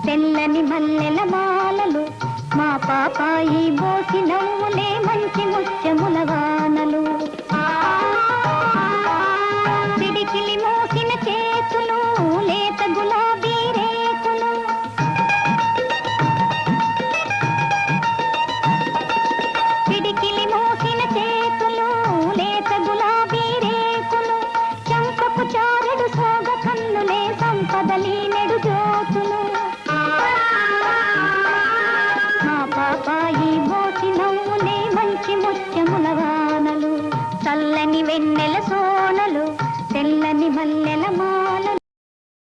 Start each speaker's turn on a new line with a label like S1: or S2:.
S1: తెల్లని మల్లెల మాలలు మా పాపాయి బోసి నవ్వులే మంచి ముత్యముల వానలు పిడికిలి మోసిన చేతులు లేత గులాబీ రేకులు పిడికిలి మోసిన చేతులు లేత గులాబీ రేకులు చంపకు చారుడు సోగ కన్నులే సంపదలి నెడుజో